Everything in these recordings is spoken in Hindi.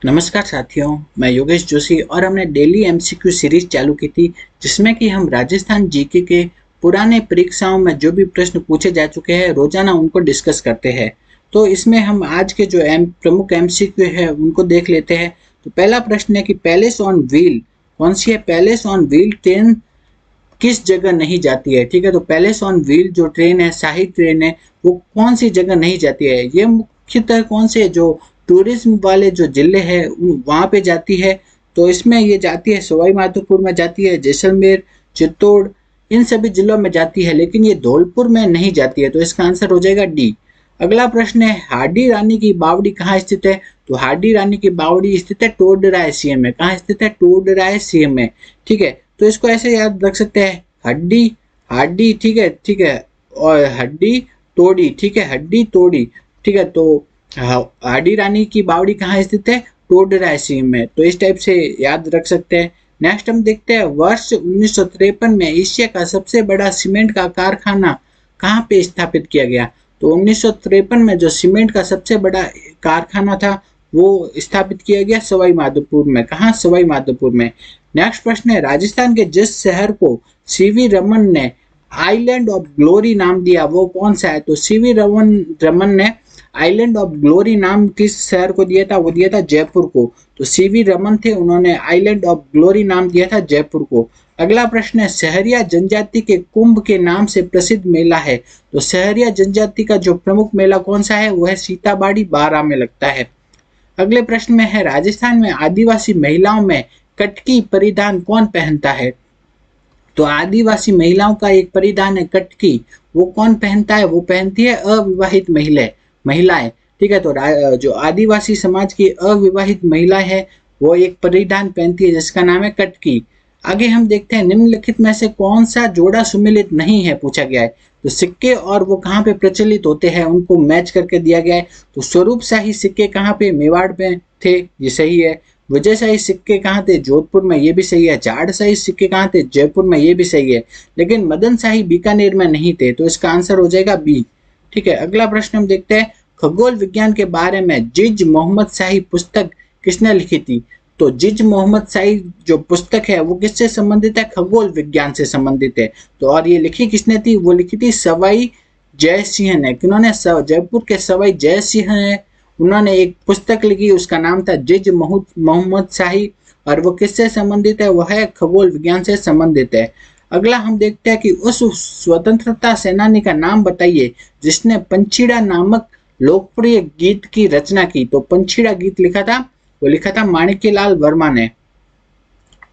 नमस्कार साथियों, मैं योगेश जोशी और हमने डेली एमसीक्यू सीरीज चालू की थी जिसमें कि हम राजस्थान जीके के पुराने परीक्षाओं में जो भी प्रश्न पूछे जा चुके हैं रोजाना उनको डिस्कस करते हैं। तो इसमें हम आज के जो प्रमुख एमसीक्यू है उनको देख लेते हैं। तो पहला प्रश्न है कि पैलेस ऑन व्हील कौन सी है? पैलेस ऑन व्हील ट्रेन किस जगह नहीं जाती है? ठीक है, तो पैलेस ऑन व्हील जो ट्रेन है, शाही ट्रेन है, वो कौन सी जगह नहीं जाती है? ये मुख्यतः कौन से जो टूरिज्म वाले जो जिले हैं वहां पे जाती है। तो इसमें ये जाती है सवाई माधोपुर में जाती है, जैसलमेर, चित्तौड़, इन सभी जिलों में जाती है, लेकिन ये धौलपुर में नहीं जाती है। तो इसका आंसर हो जाएगा डी। अगला प्रश्न है हाडी रानी की बावड़ी कहाँ स्थित है? तो हाडी रानी की बावड़ी स्थित है टोडराय सीएम में। कहाँ स्थित है? टोडराय सीएम में। ठीक है, तो इसको ऐसे याद रख सकते हैं, हड्डी हाडी, ठीक है, ठीक है, और हड्डी तोड़ी, ठीक है, हड्डी तोड़ी। ठीक है, तो हाडी रानी की बावड़ी कहाँ स्थित है? टोडराय सीएम में। तो इस टाइप से याद रख सकते हैं। नेक्स्ट हम देखते हैं वर्ष 1953 में एशिया का सबसे बड़ा सीमेंट का कारखाना कहाँ पे स्थापित किया गया? तो 1953 में जो सीमेंट का सबसे बड़ा कारखाना था वो स्थापित किया गया सवाई माधोपुर में। कहाँ? सवाई माधोपुर में। नेक्स्ट प्रश्न है राजस्थान के जिस शहर को सीवी रमन ने आइलैंड ऑफ ग्लोरी नाम दिया वो कौन सा है? तो सीवी रमन ने आइलैंड ऑफ ग्लोरी नाम किस शहर को दिया था? वो दिया था जयपुर को। तो सीवी रमन थे, उन्होंने आइलैंड ऑफ ग्लोरी नाम दिया था जयपुर को। अगला प्रश्न है सहरिया जनजाति के कुंभ के नाम से प्रसिद्ध मेला है। तो सहरिया जनजाति का जो प्रमुख मेला कौन सा है? वो है सीताबाड़ी बारा में लगता है। अगले प्रश्न में है राजस्थान में आदिवासी महिलाओं में कटकी परिधान कौन पहनता है? तो आदिवासी महिलाओं का एक परिधान है कटकी, वो कौन पहनता है? वो पहनती है अविवाहित महिलाएं। ठीक है, तो जो आदिवासी समाज की अविवाहित महिलाएं है वो एक परिधान पहनती है जिसका नाम है कटकी। आगे हम देखते हैं निम्नलिखित में से कौन सा जोड़ा सुमेलित नहीं है, पूछा गया है। तो सिक्के और वो कहाँ पे प्रचलित होते हैं उनको मैच करके दिया गया है। तो स्वरूप शाही सिक्के कहाँ पे? मेवाड़ में थे, ये सही है। विजय शाही सिक्के कहाँ थे? जोधपुर में, ये भी सही है। जाड़ शाही सिक्के कहाँ थे? जयपुर में, ये भी सही है। लेकिन मदन शाही बीकानेर में नहीं थे, तो इसका आंसर हो जाएगा बी। ठीक है, अगला प्रश्न हम देखते हैं खगोल विज्ञान के बारे में जिज मोहम्मद शाही पुस्तक किसने लिखी थी? तो जिज मोहम्मद शाही जो पुस्तक है वो किससे संबंधित है? खगोल विज्ञान से संबंधित है। तो और ये लिखी किसने थी? वो लिखी थी सवाई जय सिंह ने। किन्होंने? जयपुर के सवाई जय सिंह ने, उन्होंने एक पुस्तक लिखी, उसका नाम था जिज मोहम्मद शाही, और वो किससे संबंधित है? वो है खगोल विज्ञान से संबंधित है। अगला हम देखते हैं कि उस स्वतंत्रता सेनानी का नाम बताइए जिसने पंछीड़ा नामक लोकप्रिय गीत की रचना की। तो पंछीड़ा गीत लिखा था, वो लिखा था माणिक्यलाल वर्मा ने।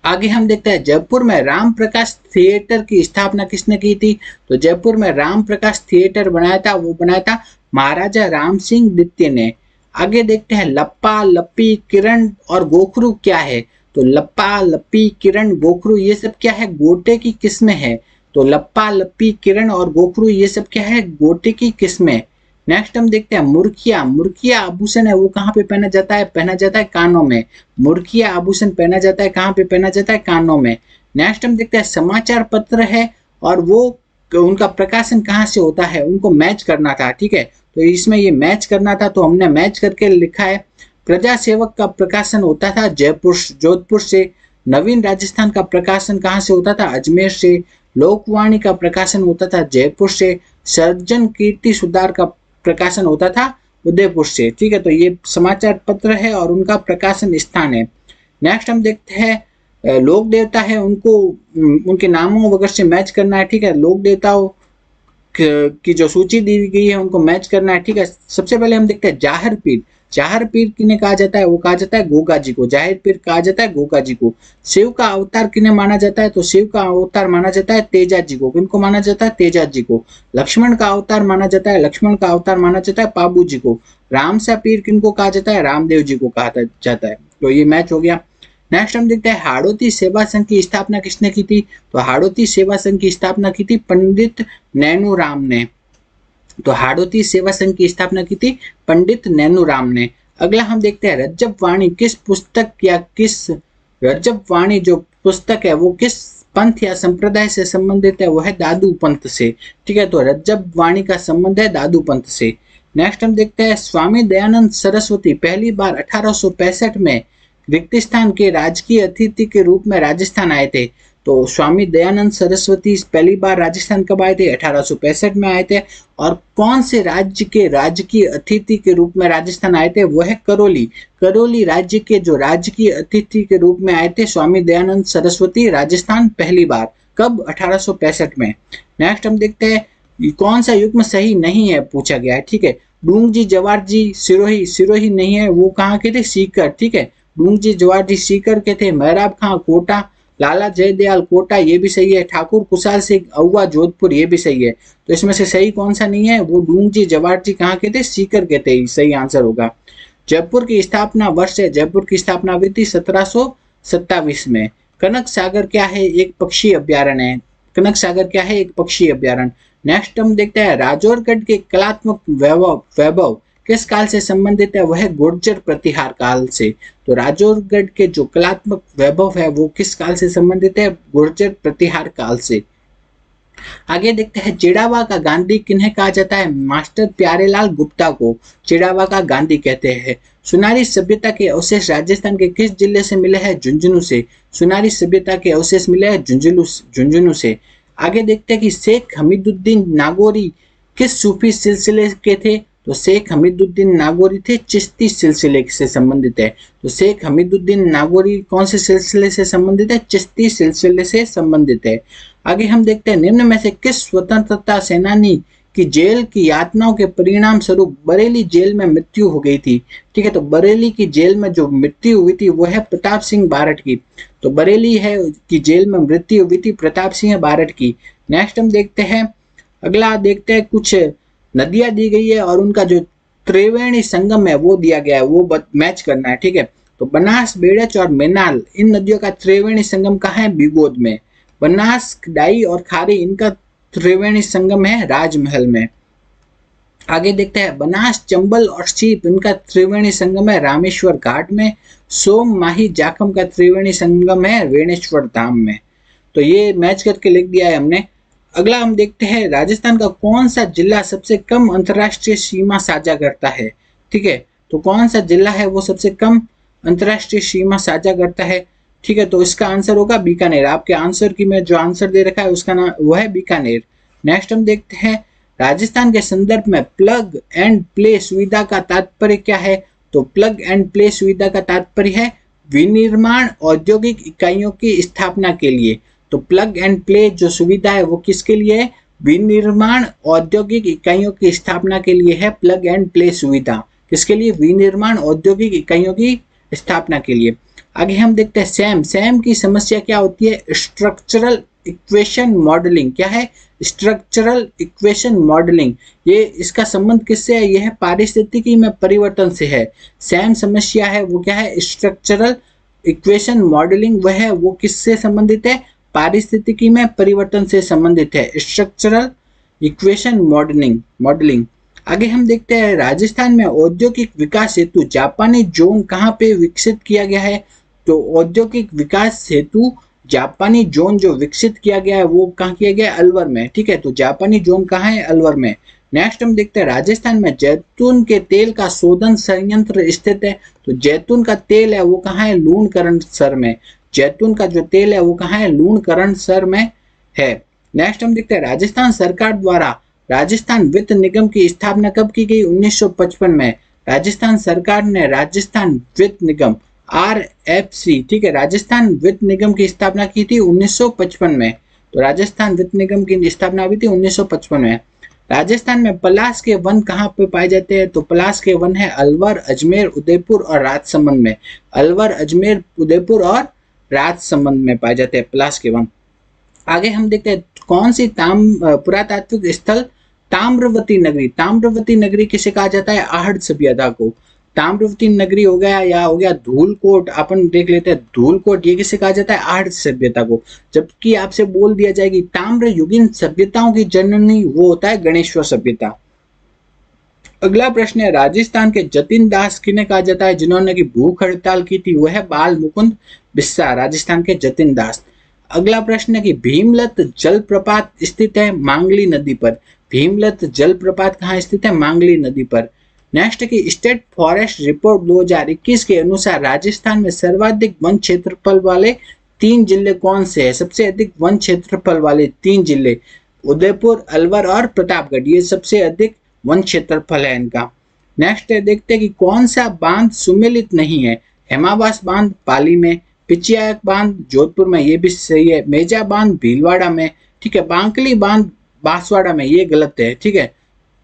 आगे हम देखते हैं जयपुर में राम प्रकाश थिएटर की स्थापना किसने की थी? तो जयपुर में राम प्रकाश थिएटर बनाया था, वो बनाया था महाराजा राम सिंह द्वितीय ने। आगे देखते हैं लप्पा लप्पी किरण और गोखरू क्या है? तो लप्पा लप्पी किरण गोखरू ये सब क्या है? गोटे की किस्में है। तो लप्पा लप्पी किरण और गोखरू ये सब क्या है? गोटे की किस्में। नेक्स्ट हम देखते हैं मुर्खिया। मुर्खिया आभूषण है वो कहाँ पे पहना जाता है? पहना जाता है कानों में। मुर्खिया आभूषण पहना जाता है कहाँ पे? पहना जाता है कानों में। नेक्स्ट हम देखते हैं समाचार पत्र है और वो उनका प्रकाशन कहाँ से होता है? उनको मैच करना था। ठीक है, तो इसमें ये मैच करना था तो हमने मैच करके लिखा है। प्रजा सेवक का प्रकाशन होता था जोधपुर से। नवीन राजस्थान का प्रकाशन कहाँ से होता था? अजमेर से। लोकवाणी का प्रकाशन होता था जयपुर से। सर्जन कीर्ति सुधार का प्रकाशन होता था उदयपुर से। ठीक है, तो ये समाचार पत्र है और उनका प्रकाशन स्थान है। नेक्स्ट हम देखते हैं लोक देवता है, उनको उनके नामों वगैरह से मैच करना है। ठीक है, लोक देवताओं की जो सूची दी गई है उनको मैच करना है। ठीक है, सबसे पहले हम देखते हैं जाहिर पीर। जाहिर पीर किन्हें कहा जाता है? वो कहा जाता है गोगा जी को। जाहिर पीर कहा जाता है गोगा जी को। शिव का अवतार किन्हें माना जाता है? तो शिव का अवतार माना जाता है तेजा जी को। किनको माना जाता है? तेजा जी को। लक्ष्मण का अवतार माना जाता है? लक्ष्मण का अवतार माना जाता है पाबू जी को। राम सा पीर किनको कहा जाता है? रामदेव जी को कहा जाता है। तो ये मैच हो गया। नेक्स्ट हम देखते हैं हाड़ौती सेवा संघ की स्थापना किसने की थी? तो हाड़ौती सेवा संघ की स्थापना की थी पंडित नैनूराम ने। तो हाड़ौती सेवा संघ की स्थापना की थी पंडित नैनूराम ने। अगला हम देखते हैं रज्जब वाणी किस पुस्तक या किस रज्जब वाणी जो पुस्तक है वो किस पंथ या संप्रदाय से संबंधित है? वो है दादू पंथ से। ठीक है, तो रज्जब वाणी का संबंध है दादू पंथ से। नेक्स्ट हम देखते हैं स्वामी दयानंद सरस्वती पहली बार 1865 में रिक्तिस्थान के राजकीय अतिथि के रूप में राजस्थान आए थे। तो स्वामी दयानंद सरस्वती पहली बार राजस्थान कब आए थे? 1865 में आए थे। और कौन से राज्य के राजकीय अतिथि के रूप में राजस्थान आए थे? वो है करौली। करौली राज्य के जो राजकीय अतिथि के रूप में आए थे स्वामी दयानंद सरस्वती राजस्थान पहली बार। कब? 1865 में। नेक्स्ट हम देखते हैं कौन सा युग्म सही नहीं है पूछा गया है। ठीक है, डूंगजी जवाहरजी सिरोही, सिरोही नहीं है, वो कहाँ के थे? सीकर। ठीक है, डूंगजी जवाहरजी सीकर के थे। महराब खां कोटा, लाला जयदयाल कोटा, ये भी सही है। ठाकुर कुशाल सिंह अहुआ जोधपुर, ये भी सही है। तो इसमें से सही कौन सा नहीं है? वो डूंगजी जवाहरजी कहाँ के थे? सीकर के थे, सही आंसर होगा। जयपुर की स्थापना वर्ष है, जयपुर की स्थापना हुई थी 1727 में। कनक सागर क्या है? एक पक्षी अभ्यारण्य है। कनक सागर क्या है? एक पक्षी अभ्यारण्य। नेक्स्ट हम देखते हैं राजौरगढ़ के कलात्मक वैभव किस काल से संबंधित है? वह गुर्जर प्रतिहार काल से। तो राजौरगढ़ के जो कलात्मक वैभव है वो किस काल से संबंधित है? गुर्जर प्रतिहार काल से। आगे देखते हैं चिड़ावा का गांधी किन्हें कहा जाता है? मास्टर प्यारेलाल गुप्ता को चिड़ावा का गांधी कहते हैं। सुनारी सभ्यता के अवशेष राजस्थान के किस जिले से मिले हैं? झुंझुनू से। सुनारी सभ्यता के अवशेष मिले हैं झुंझुनू से। आगे देखते हैं कि शेख हमीदुद्दीन नागौरी किस सूफी सिलसिले के थे? तो शेख हमीदुद्दीन नागौरी थे चिश्ती सिलसिले से संबंधित है। तो शेख हमीदुद्दीन नागौरी कौन से सिलसिले से संबंधित है? चिश्ती सिलसिले से संबंधित है। आगे हम देखते हैं निम्न में से किस स्वतंत्रता सेनानी की जेल की यातनाओं के परिणाम स्वरूप बरेली जेल में मृत्यु हो गई थी? ठीक है, तो बरेली की जेल में जो मृत्यु हुई थी वो है प्रताप सिंह बारठ की। तो बरेली है कि जेल में मृत्यु हुई थी प्रताप सिंह बारठ की। नेक्स्ट हम देखते हैं, अगला देखते हैं कुछ नदियां दी गई है और उनका जो त्रिवेणी संगम है वो दिया गया है, वो मैच करना है। ठीक है, तो बनास, बेड़च और मेनाल इन नदियों का त्रिवेणी संगम कहाँ है? बिगोद में। बनास, डाई और खारी इनका त्रिवेणी संगम है राजमहल में। आगे देखते हैं बनास, चंबल और सीप इनका त्रिवेणी संगम है रामेश्वर घाट में। सोम, माही, जाखम का त्रिवेणी संगम है वेणेश्वर धाम में। तो ये मैच करके लिख दिया है हमने। अगला हम देखते हैं राजस्थान का कौन सा जिला सबसे कम अंतरराष्ट्रीय सीमा साझा करता है? ठीक है, तो कौन सा जिला है वो सबसे कम अंतरराष्ट्रीय सीमा साझा करता है? ठीक है, तो इसका आंसर होगा बीकानेर। आपके आंसर की में जो आंसर दे रखा है उसका नाम वो है बीकानेर। नेक्स्ट हम देखते हैं राजस्थान के संदर्भ में प्लग एंड प्ले सुविधा का तात्पर्य क्या है? तो प्लग एंड प्ले सुविधा का तात्पर्य है विनिर्माण औद्योगिक इकाइयों की स्थापना के लिए। तो प्लग एंड प्ले जो सुविधा है वो किसके लिए है? विनिर्माण औद्योगिक इकाइयों की स्थापना के लिए है प्लग एंड प्ले सुविधा। किसके लिए? विनिर्माण औद्योगिक इकाइयों की स्थापना के लिए। आगे हम देखते हैं सैम। सैम की समस्या क्या होती है? Structural equation modelling. क्या है? Structural equation modelling. ये इसका संबंध किससे है? यह है पारिस्थितिकी में परिवर्तन से है। सैम समस्या है वो क्या है? Structural equation modelling. वह है वो किससे संबंधित है? पारिस्थितिकी में परिवर्तन से संबंधित है स्ट्रक्चरल इक्वेशन मॉडलिंग। आगे हम देखते हैं राजस्थान में औद्योगिक विकास हेतु जापानी जोन कहाँ पे विकसित किया गया है? तो औद्योगिक विकास हेतु जापानी जोन जो विकसित किया गया है वो कहाँ किया गया है? अलवर में। ठीक है, तो जापानी जोन कहाँ है? अलवर में। नेक्स्ट हम देखते हैं राजस्थान में जैतून के तेल का शोधन संयंत्र स्थित है। तो जैतून का तेल है वो कहाँ है? लूणकरणसर में। जैतून का जो तेल है वो कहाँ है? लूणकरणसर में है। नेक्स्ट हम देखते हैं राजस्थान सरकार द्वारा राजस्थान वित्त निगम की स्थापना कब की गई? 1955 में। राजस्थान सरकार ने राजस्थान वित्त निगम RFC, ठीक है, राजस्थान वित्त निगम की स्थापना की थी 1955 में। तो राजस्थान वित्त निगम की स्थापना हुई थी 1955 में। राजस्थान में पलाश के वन कहाँ पे पाए जाते हैं? तो पलाश के वन है अलवर, अजमेर, उदयपुर और राजसमंद में। अलवर, अजमेर, उदयपुर और राजसमंद में पाए जाते हैं पलाश के वन। आगे हम देखते हैं कौन सी पुरातात्विक स्थल ताम्रवती नगरी। ताम्रवती नगरी किसे कहा जाता है? आहड़ सभ्यता को। ताम्रवती नगरी हो गया या हो गया धूलकोट, अपन देख लेते हैं धूलकोट, ये किसे कहा जाता है? आहड़ सभ्यता को। जबकि आपसे बोल दिया जाएगी ताम्र युगीन सभ्यताओं की जननी, वो होता है गणेश्वर सभ्यता। अगला प्रश्न है राजस्थान के जतिन दास किन्हें कहा जाता है जिन्होंने की भूख हड़ताल की थी? वह है बाल मुकुंद बिस्सा, राजस्थान के जतिन दास। अगला प्रश्न है कि भीमलत जलप्रपात स्थित है मांगली नदी पर। भीमलत जलप्रपात कहाँ स्थित है? मांगली नदी पर। नेक्स्ट की स्टेट फॉरेस्ट रिपोर्ट 2021 के अनुसार राजस्थान में सर्वाधिक वन क्षेत्रफल वाले 3 जिले कौन से हैं? सबसे अधिक वन क्षेत्रफल वाले 3 जिले उदयपुर, अलवर और प्रतापगढ़, ये सबसे अधिक वन क्षेत्रफल है इनका। नेक्स्ट है, देखते हैं कि कौन सा बांध सुमेलित नहीं है? हेमावास बांध पाली में, पिचियाक बांध जोधपुर में, ये भी सही है। मेजा बांध भीलवाड़ा में, ठीक है। बांकली बांध बांसवाड़ा में, ये गलत है, ठीक है।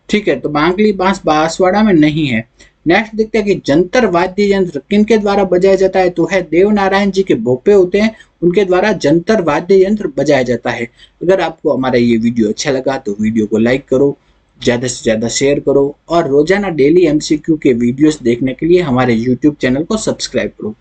ठीक है, तो बांकली बांस बांसवाड़ा में नहीं है। नेक्स्ट देखते हैं कि जंतर वाद्य यंत्र किनके द्वारा बजाया जाता है? तो है देवनारायण जी के भोपे होते हैं, उनके द्वारा जंतर वाद्य यंत्र बजाया जाता है। अगर आपको हमारा ये वीडियो अच्छा लगा तो वीडियो को लाइक करो, ज़्यादा से ज़्यादा शेयर करो और रोजाना डेली एमसीक्यू के वीडियोस देखने के लिए हमारे यूट्यूब चैनल को सब्सक्राइब करो।